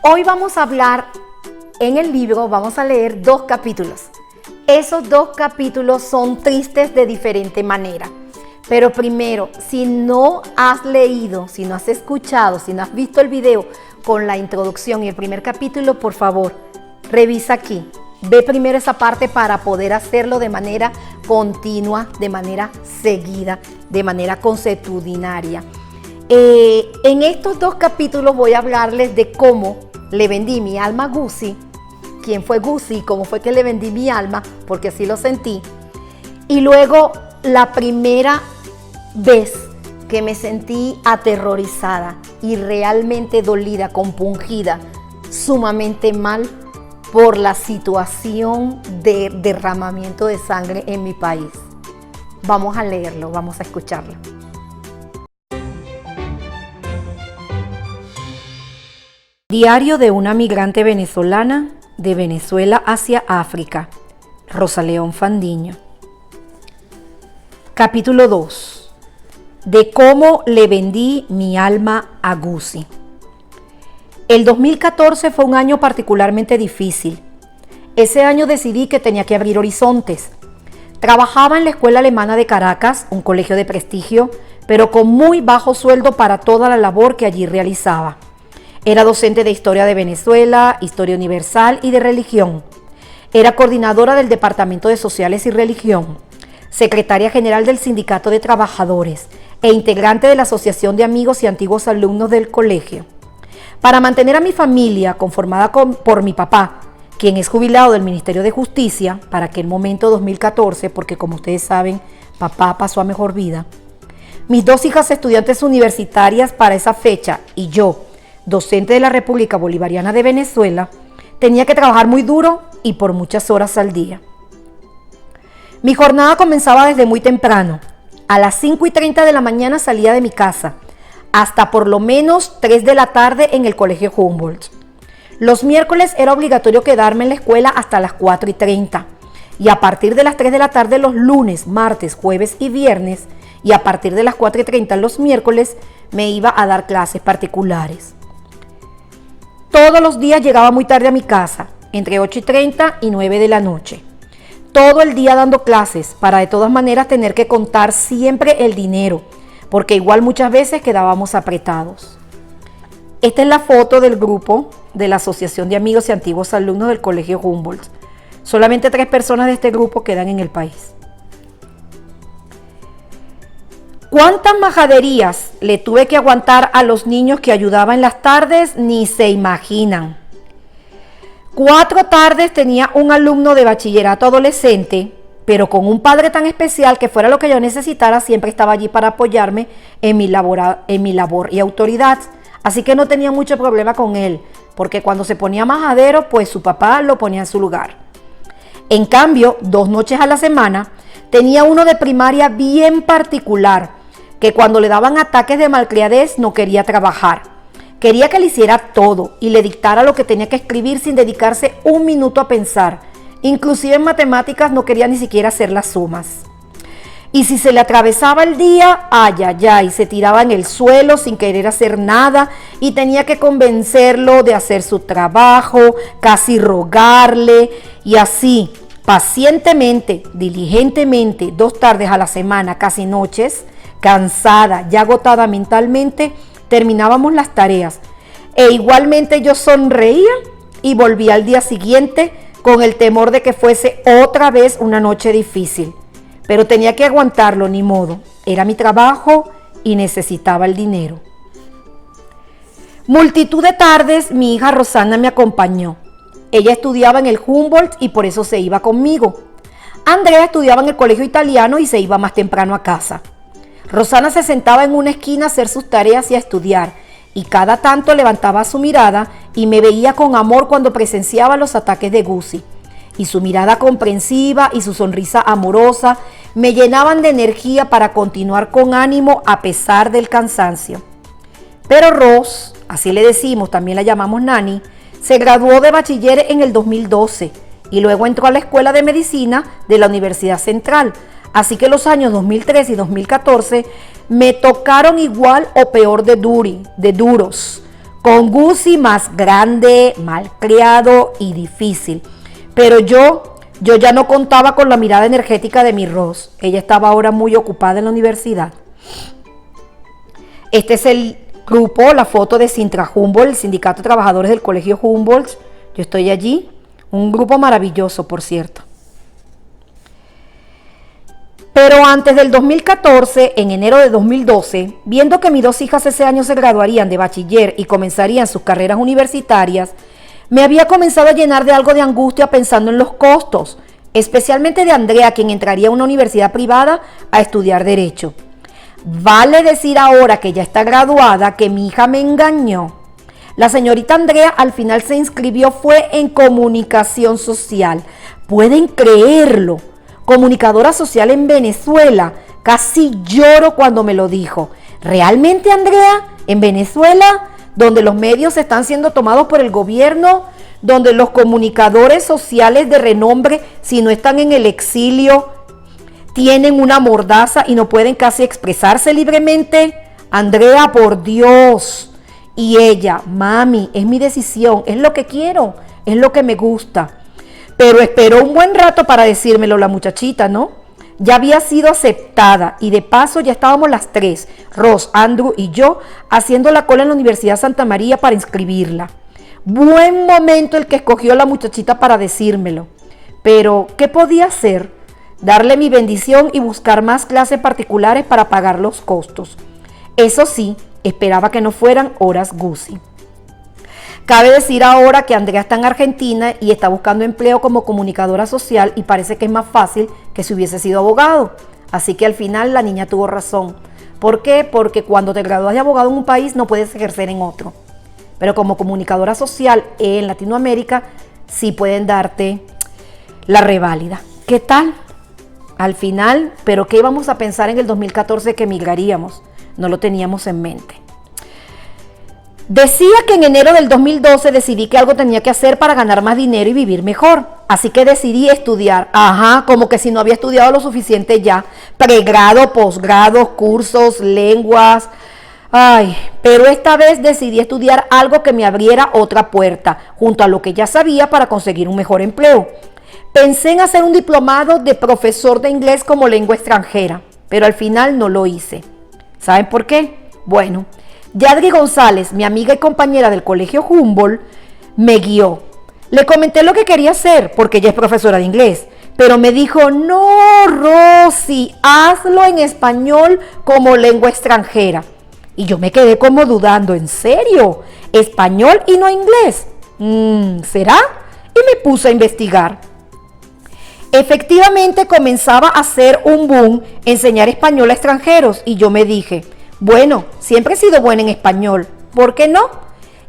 Hoy vamos a hablar en el libro, vamos a leer 2 capítulos. Esos 2 capítulos son tristes de diferente manera. Pero primero, si no has leído, si no has escuchado, si no has visto el video con la introducción y el primer capítulo, por favor, revisa aquí. Ve primero esa parte para poder hacerlo de manera continua, de manera seguida, de manera consuetudinaria. En estos 2 capítulos voy a hablarles de cómo le vendí mi alma a Gussie, quién fue Gussie, cómo fue que le vendí mi alma, porque así lo sentí. Y luego la primera vez que me sentí aterrorizada y realmente dolida, compungida, sumamente mal por la situación de derramamiento de sangre en mi país. Vamos a leerlo, vamos a escucharlo. Diario de una migrante venezolana de Venezuela hacia África. Rosa León Fandiño. Capítulo 2. De cómo le vendí mi alma a Gussie. El 2014 fue un año particularmente difícil. Ese año decidí que tenía que abrir horizontes. Trabajaba en la Escuela Alemana de Caracas, un colegio de prestigio, pero con muy bajo sueldo para toda la labor que allí realizaba. Era docente de Historia de Venezuela, Historia Universal y de Religión. Era coordinadora del Departamento de Sociales y Religión, secretaria general del Sindicato de Trabajadores e integrante de la Asociación de Amigos y Antiguos Alumnos del colegio. Para mantener a mi familia, conformada por mi papá, quien es jubilado del Ministerio de Justicia, para aquel momento 2014, porque como ustedes saben, papá pasó a mejor vida, mis 2 hijas estudiantes universitarias para esa fecha y yo, docente de la República Bolivariana de Venezuela, tenía que trabajar muy duro y por muchas horas al día. Mi jornada comenzaba desde muy temprano. A las 5:30 de la mañana salía de mi casa, hasta por lo menos 3 de la tarde en el Colegio Humboldt. Los miércoles era obligatorio quedarme en la escuela hasta las 4:30 y a partir de las 3 de la tarde los lunes, martes, jueves y viernes y a partir de las 4:30 los miércoles me iba a dar clases particulares. Todos los días llegaba muy tarde a mi casa, entre 8:30 y 9 de la noche. Todo el día dando clases para de todas maneras tener que contar siempre el dinero, porque igual muchas veces quedábamos apretados. Esta es la foto del grupo de la Asociación de Amigos y Antiguos Alumnos del Colegio Humboldt. Solamente 3 personas de este grupo quedan en el país. ¿Cuántas majaderías le tuve que aguantar a los niños que ayudaba en las tardes? Ni se imaginan. 4 tardes tenía un alumno de bachillerato adolescente, pero con un padre tan especial que fuera lo que yo necesitara, siempre estaba allí para apoyarme en mi labor y autoridad. Así que no tenía mucho problema con él, porque cuando se ponía majadero, pues su papá lo ponía en su lugar. En cambio, 2 noches a la semana, tenía uno de primaria bien particular, que cuando le daban ataques de malcriadez no quería trabajar. Quería que le hiciera todo y le dictara lo que tenía que escribir sin dedicarse un minuto a pensar. Inclusive en matemáticas no quería ni siquiera hacer las sumas. Y si se le atravesaba el día, y se tiraba en el suelo sin querer hacer nada y tenía que convencerlo de hacer su trabajo, casi rogarle y así, pacientemente, diligentemente, 2 tardes a la semana, casi noches, cansada, ya agotada mentalmente, terminábamos las tareas. E igualmente yo sonreía y volvía al día siguiente con el temor de que fuese otra vez una noche difícil. Pero tenía que aguantarlo, ni modo. Era mi trabajo y necesitaba el dinero. Multitud de tardes mi hija Rosana me acompañó. Ella estudiaba en el Humboldt y por eso se iba conmigo. Andrea estudiaba en el colegio italiano y se iba más temprano a casa. Rosana se sentaba en una esquina a hacer sus tareas y a estudiar, y cada tanto levantaba su mirada y me veía con amor cuando presenciaba los ataques de Gussie. Y su mirada comprensiva y su sonrisa amorosa me llenaban de energía para continuar con ánimo a pesar del cansancio. Pero Ros, así le decimos, también la llamamos Nani, se graduó de bachiller en el 2012 y luego entró a la Escuela de Medicina de la Universidad Central. Así que los años 2013 y 2014 me tocaron igual o peor de duros, con Gusi más grande, malcriado y difícil. Pero yo ya no contaba con la mirada energética de mi Ross. Ella estaba ahora muy ocupada en la universidad. Este es el grupo, la foto de Sintra Humboldt, el Sindicato de Trabajadores del Colegio Humboldt. Yo estoy allí. Un grupo maravilloso, por cierto. Pero antes del 2014, en enero de 2012, viendo que mis dos hijas ese año se graduarían de bachiller y comenzarían sus carreras universitarias, me había comenzado a llenar de algo de angustia pensando en los costos, especialmente de Andrea, quien entraría a una universidad privada a estudiar Derecho. Vale decir ahora que ya está graduada que mi hija me engañó. La señorita Andrea al final se inscribió fue en comunicación social. ¿Pueden creerlo? Comunicadora social en Venezuela. Casi lloro cuando me lo dijo. ¿Realmente, Andrea? ¿En Venezuela? Donde los medios están siendo tomados por el gobierno, donde los comunicadores sociales de renombre, si no están en el exilio, tienen una mordaza y no pueden casi expresarse libremente. Andrea, por Dios. Y ella, mami, es mi decisión, es lo que quiero, es lo que me gusta. Pero esperó un buen rato para decírmelo la muchachita, ¿no? Ya había sido aceptada y de paso ya estábamos las tres, Ross, Andrew y yo, haciendo la cola en la Universidad Santa María para inscribirla. Buen momento el que escogió la muchachita para decírmelo. Pero, ¿qué podía hacer? Darle mi bendición y buscar más clases particulares para pagar los costos. Eso sí, esperaba que no fueran horas Gusi. Cabe decir ahora que Andrea está en Argentina y está buscando empleo como comunicadora social y parece que es más fácil que si hubiese sido abogado. Así que al final la niña tuvo razón. ¿Por qué? Porque cuando te gradúas de abogado en un país no puedes ejercer en otro. Pero como comunicadora social en Latinoamérica sí pueden darte la reválida. ¿Qué tal? Al final, ¿pero qué íbamos a pensar en el 2014 que emigraríamos? No lo teníamos en mente. Decía que en enero del 2012 decidí que algo tenía que hacer para ganar más dinero y vivir mejor. Así que decidí estudiar. Como que si no había estudiado lo suficiente ya. Pregrado, posgrado, cursos, lenguas. Pero esta vez decidí estudiar algo que me abriera otra puerta, junto a lo que ya sabía para conseguir un mejor empleo. Pensé en hacer un diplomado de profesor de inglés como lengua extranjera, pero al final no lo hice. ¿Saben por qué? Bueno, Yadri González, mi amiga y compañera del Colegio Humboldt, me guió. Le comenté lo que quería hacer, porque ella es profesora de inglés, pero me dijo, no, Rosy, hazlo en español como lengua extranjera. Y yo me quedé como dudando, ¿en serio? ¿Español y no inglés? ¿Será? Y me puse a investigar. Efectivamente comenzaba a hacer un boom enseñar español a extranjeros y yo me dije, bueno, siempre he sido buena en español, ¿por qué no?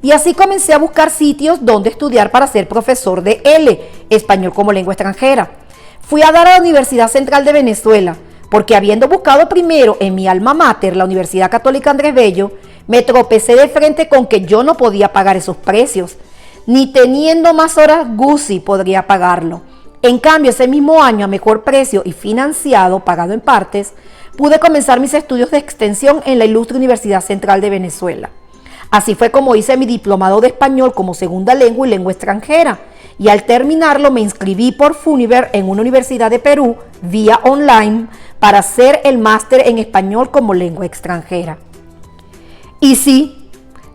Y así comencé a buscar sitios donde estudiar para ser profesor de L, español como lengua extranjera. Fui a dar a la Universidad Central de Venezuela, porque habiendo buscado primero en mi alma mater, la Universidad Católica Andrés Bello, me tropecé de frente con que yo no podía pagar esos precios, ni teniendo más horas Gusi podría pagarlo. En cambio, ese mismo año, a mejor precio y financiado, pagado en partes, pude comenzar mis estudios de extensión en la Ilustre Universidad Central de Venezuela. Así fue como hice mi diplomado de español como segunda lengua y lengua extranjera. Y al terminarlo me inscribí por Funiver en una universidad de Perú, vía online, para hacer el máster en español como lengua extranjera. Y sí,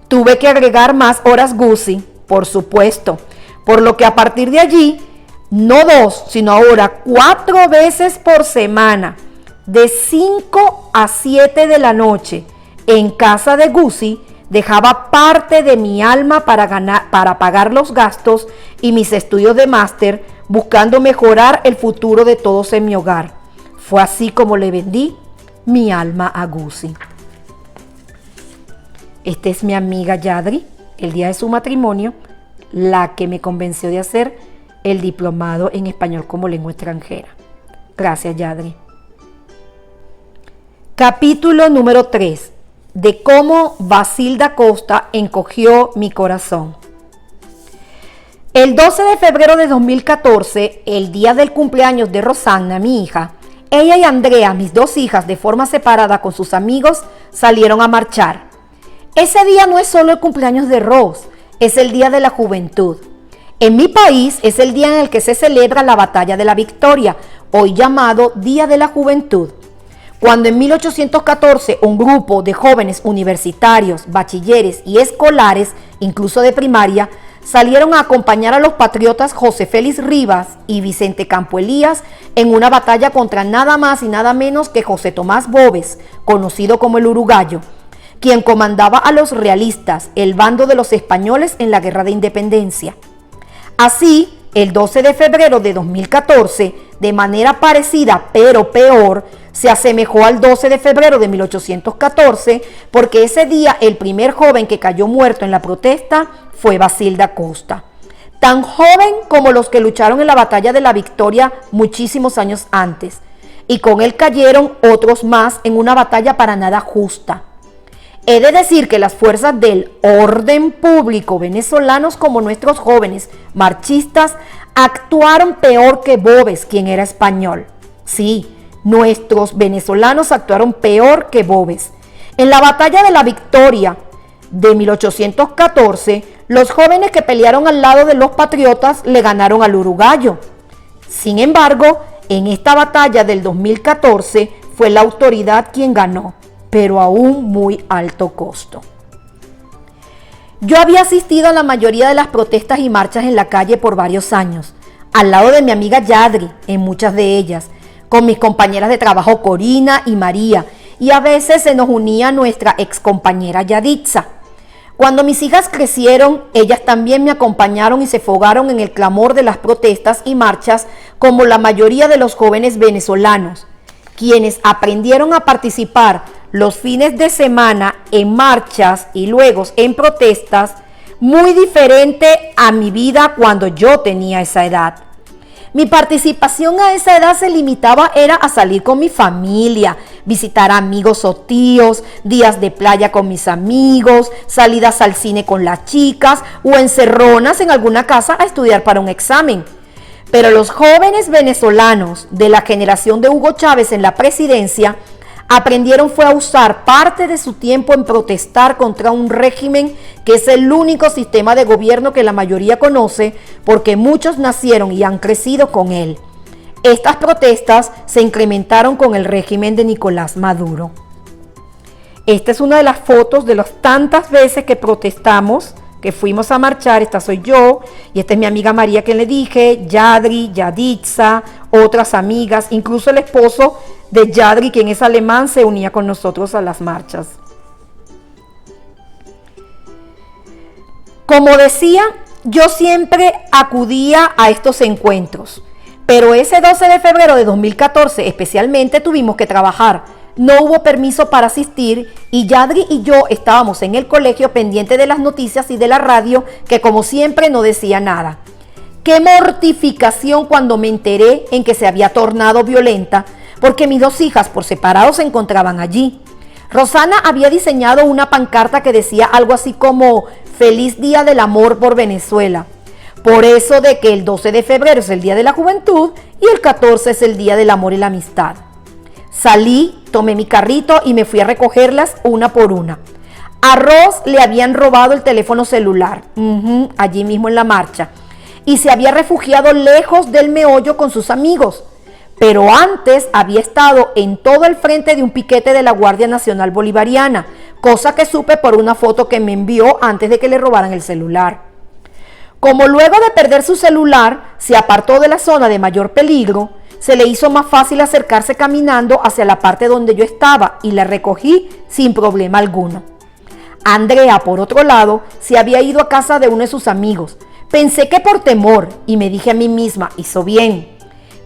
tuve que agregar más horas Gusi, por supuesto, por lo que a partir de allí, no 2, sino ahora 4 veces por semana, de 5 a 7 de la noche, en casa de Gusi, dejaba parte de mi alma para pagar los gastos y mis estudios de máster, buscando mejorar el futuro de todos en mi hogar. Fue así como le vendí mi alma a Gusi. Esta es mi amiga Yadri, el día de su matrimonio, la que me convenció de hacer el diplomado en español como lengua extranjera. Gracias, Yadri. Capítulo número 3. De cómo Basilda Costa encogió mi corazón. El 12 de febrero de 2014, el día del cumpleaños de Rosanna, mi hija, ella y Andrea, mis dos hijas, de forma separada con sus amigos, salieron a marchar. Ese día no es solo el cumpleaños de Ross, es el Día de la Juventud. En mi país es el día en el que se celebra la Batalla de la Victoria, hoy llamado Día de la Juventud. Cuando en 1814 un grupo de jóvenes universitarios, bachilleres y escolares, incluso de primaria, salieron a acompañar a los patriotas José Félix Rivas y Vicente Campo Elías en una batalla contra nada más y nada menos que José Tomás Boves, conocido como el Uruguayo, quien comandaba a los realistas, el bando de los españoles en la Guerra de Independencia. Así, el 12 de febrero de 2014, de manera parecida pero peor, se asemejó al 12 de febrero de 1814, porque ese día el primer joven que cayó muerto en la protesta fue Basilio da Costa, tan joven como los que lucharon en la Batalla de la Victoria muchísimos años antes, y con él cayeron otros más en una batalla para nada justa. He de decir que las fuerzas del orden público venezolanos, como nuestros jóvenes marchistas, actuaron peor que Boves, quien era español. Sí, nuestros venezolanos actuaron peor que Boves. En la Batalla de la Victoria de 1814, los jóvenes que pelearon al lado de los patriotas le ganaron al uruguayo. Sin embargo, en esta batalla del 2014 fue la autoridad quien ganó, pero a un muy alto costo. Yo había asistido a la mayoría de las protestas y marchas en la calle por varios años, al lado de mi amiga Yadri, en muchas de ellas, con mis compañeras de trabajo Corina y María, y a veces se nos unía nuestra excompañera Yaditza. Cuando mis hijas crecieron, ellas también me acompañaron y se fogaron en el clamor de las protestas y marchas como la mayoría de los jóvenes venezolanos, quienes aprendieron a participar los fines de semana en marchas y luego en protestas, muy diferente a mi vida cuando yo tenía esa edad. Mi participación a esa edad se limitaba era a salir con mi familia, visitar amigos o tíos, días de playa con mis amigos, salidas al cine con las chicas o encerronas en alguna casa a estudiar para un examen. Pero los jóvenes venezolanos de la generación de Hugo Chávez en la presidencia aprendieron fue a usar parte de su tiempo en protestar contra un régimen que es el único sistema de gobierno que la mayoría conoce porque muchos nacieron y han crecido con él. Estas protestas se incrementaron con el régimen de Nicolás Maduro. Esta es una de las fotos de las tantas veces que protestamos, que fuimos a marchar. Esta soy yo y esta es mi amiga María que le dije, Yadri, Yaditza, otras amigas, incluso el esposo de Yadri, quien es alemán, se unía con nosotros a las marchas. Como decía, yo siempre acudía a estos encuentros, pero ese 12 de febrero de 2014 especialmente tuvimos que trabajar. No hubo permiso para asistir y Yadri y yo estábamos en el colegio pendiente de las noticias y de la radio, que como siempre no decía nada. Qué mortificación cuando me enteré en que se había tornado violenta, porque mis dos hijas por separado se encontraban allí. Rosana había diseñado una pancarta que decía algo así como "Feliz Día del Amor por Venezuela", por eso de que el 12 de febrero es el Día de la Juventud y el 14 es el Día del Amor y la Amistad. Salí, tomé mi carrito y me fui a recogerlas una por una. A Ros le habían robado el teléfono celular, allí mismo en la marcha, y se había refugiado lejos del meollo con sus amigos. Pero antes había estado en todo el frente de un piquete de la Guardia Nacional Bolivariana, cosa que supe por una foto que me envió antes de que le robaran el celular. Como luego de perder su celular se apartó de la zona de mayor peligro, se le hizo más fácil acercarse caminando hacia la parte donde yo estaba y la recogí sin problema alguno. Andrea, por otro lado, se había ido a casa de uno de sus amigos. Pensé que por temor y me dije a mí misma, hizo bien.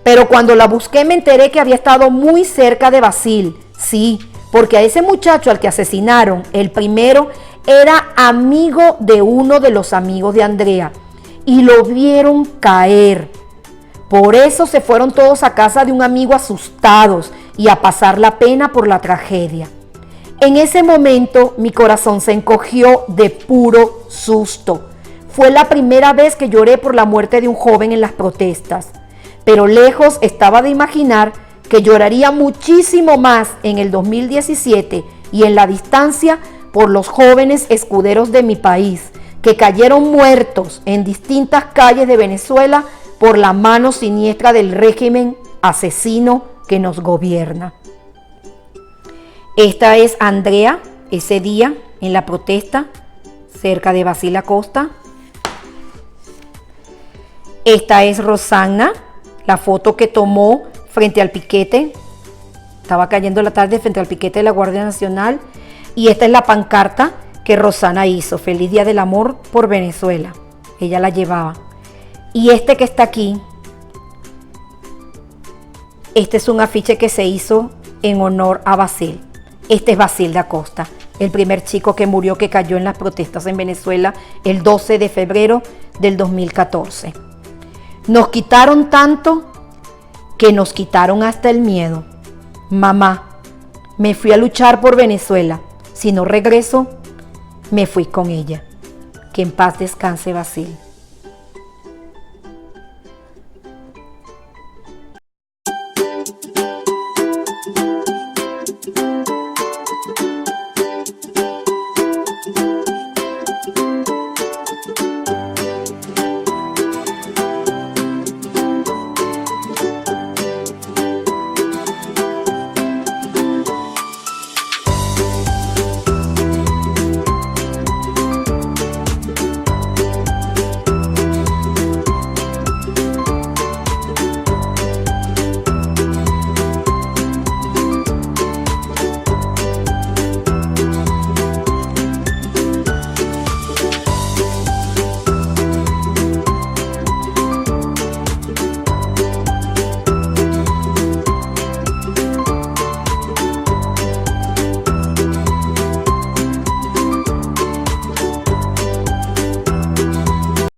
Pero cuando la busqué me enteré que había estado muy cerca de Basil. Sí, porque a ese muchacho al que asesinaron, el primero, era amigo de uno de los amigos de Andrea y lo vieron caer. Por eso se fueron todos a casa de un amigo asustados y a pasar la pena por la tragedia. En ese momento mi corazón se encogió de puro susto. Fue la primera vez que lloré por la muerte de un joven en las protestas. Pero lejos estaba de imaginar que lloraría muchísimo más en el 2017 y en la distancia por los jóvenes escuderos de mi país que cayeron muertos en distintas calles de Venezuela por la mano siniestra del régimen asesino que nos gobierna. Esta es Andrea, ese día en la protesta cerca de Basil Acosta. Esta es Rosana, la foto que tomó frente al piquete. Estaba cayendo la tarde frente al piquete de la Guardia Nacional. Y esta es la pancarta que Rosana hizo. Feliz Día del Amor por Venezuela. Ella la llevaba. Y este que está aquí, este es un afiche que se hizo en honor a Basil. Este es Basil da Costa, el primer chico que murió, que cayó en las protestas en Venezuela el 12 de febrero del 2014. Nos quitaron tanto que nos quitaron hasta el miedo. Mamá, me fui a luchar por Venezuela. Si no regreso, me fui con ella. Que en paz descanse Basil.